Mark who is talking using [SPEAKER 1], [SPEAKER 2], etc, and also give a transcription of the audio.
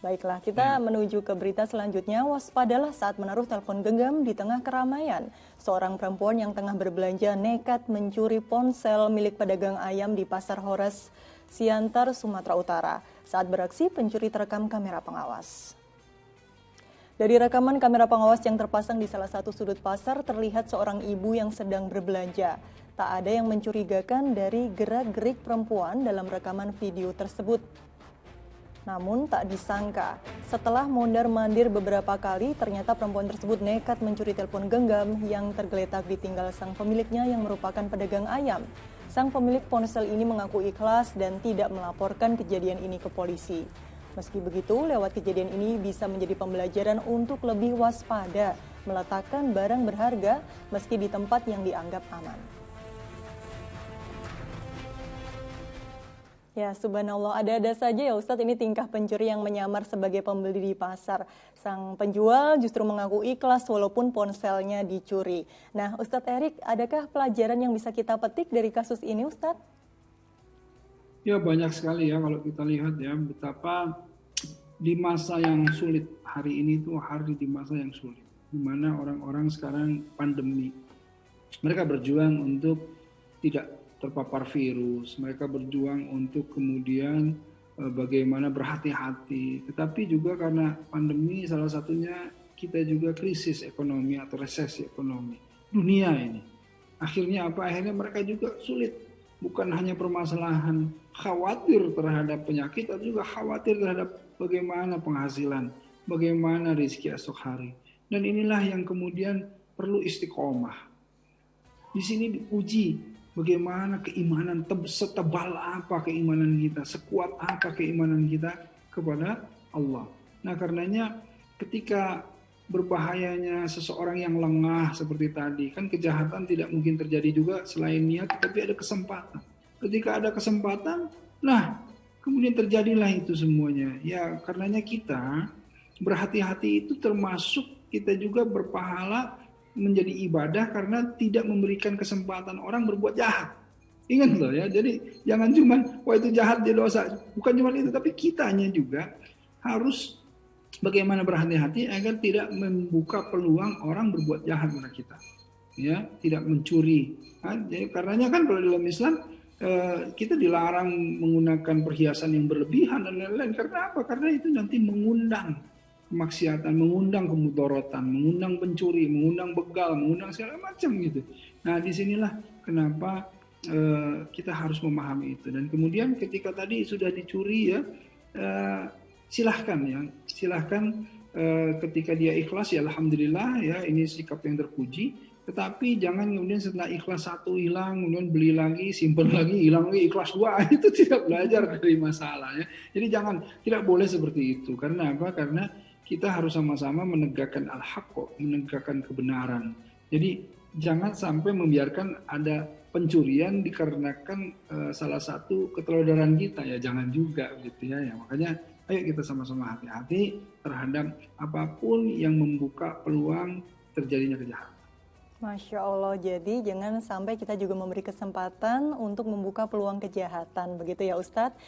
[SPEAKER 1] Baiklah, kita menuju ke berita selanjutnya. Waspadalah saat menaruh telepon genggam di tengah keramaian. Seorang perempuan yang tengah berbelanja nekat mencuri ponsel milik pedagang ayam di Pasar Horas, Siantar, Sumatera Utara. Saat beraksi, pencuri terekam kamera pengawas. Dari rekaman kamera pengawas yang terpasang di salah satu sudut pasar, terlihat seorang ibu yang sedang berbelanja. Tak ada yang mencurigakan dari gerak-gerik perempuan dalam rekaman video tersebut. Namun tak disangka, setelah mondar-mandir beberapa kali, ternyata perempuan tersebut nekat mencuri telepon genggam yang tergeletak ditinggal sang pemiliknya yang merupakan pedagang ayam. Sang pemilik ponsel ini mengaku ikhlas dan tidak melaporkan kejadian ini ke polisi. Meski begitu, lewat kejadian ini bisa menjadi pembelajaran untuk lebih waspada, meletakkan barang berharga meski di tempat yang dianggap aman. Ya, subhanallah, ada-ada saja ya Ustadz, ini tingkah pencuri yang menyamar sebagai pembeli di pasar. Sang penjual justru mengaku ikhlas walaupun ponselnya dicuri. Nah, Ustadz Erik, adakah pelajaran yang bisa kita petik dari kasus ini, Ustadz?
[SPEAKER 2] Ya, banyak sekali ya kalau kita lihat ya, betapa di masa yang sulit, hari ini tuh hari di masa yang sulit, di mana orang-orang sekarang pandemi, mereka berjuang untuk tidak terpapar virus, mereka berjuang untuk kemudian bagaimana berhati-hati, tetapi juga karena pandemi salah satunya kita juga krisis ekonomi atau resesi ekonomi dunia ini. Akhirnya apa? Akhirnya mereka juga sulit, bukan hanya permasalahan khawatir terhadap penyakit, tapi juga khawatir terhadap bagaimana penghasilan, bagaimana rezeki esok hari. Dan inilah yang kemudian perlu istiqomah. Di sini diuji bagaimana keimanan, setebal apa keimanan kita, sekuat apa keimanan kita kepada Allah. Nah, karenanya ketika berbahayanya seseorang yang lengah seperti tadi, kan kejahatan tidak mungkin terjadi juga selain niat, tapi ada kesempatan. Ketika ada kesempatan, nah kemudian terjadilah itu semuanya. Ya, karenanya kita berhati-hati itu termasuk kita juga berpahala menjadi ibadah karena tidak memberikan kesempatan orang berbuat jahat. Ingat loh ya, jadi jangan cuma wah itu jahat dia dosa. Bukan cuma itu, tapi kitanya juga harus bagaimana berhati-hati agar tidak membuka peluang orang berbuat jahat kepada kita. Ya, tidak mencuri. Nah, jadi karenanya kan kalau dalam Islam kita dilarang menggunakan perhiasan yang berlebihan dan lain-lain. Karena apa? Karena itu nanti mengundang kemaksiatan, mengundang kemudorotan, mengundang pencuri, mengundang begal, mengundang segala macam gitu. Nah, disinilah kenapa kita harus memahami itu. Dan kemudian ketika tadi sudah dicuri ya, silahkan ketika dia ikhlas ya alhamdulillah ya, ini sikap yang terpuji. Tetapi jangan kemudian setelah ikhlas satu hilang, kemudian beli lagi, simpan lagi, hilang lagi, ikhlas dua. Itu tidak belajar dari masalahnya. Jadi tidak boleh seperti itu. Karena apa? Karena kita harus sama-sama menegakkan al-haqq, menegakkan kebenaran. Jadi jangan sampai membiarkan ada pencurian dikarenakan salah satu keteladanan kita, ya jangan juga gitu ya. Makanya ayo kita sama-sama hati-hati terhadap apapun yang membuka peluang terjadinya kejahatan.
[SPEAKER 1] Masya Allah, jadi jangan sampai kita juga memberi kesempatan untuk membuka peluang kejahatan, begitu ya Ustadz.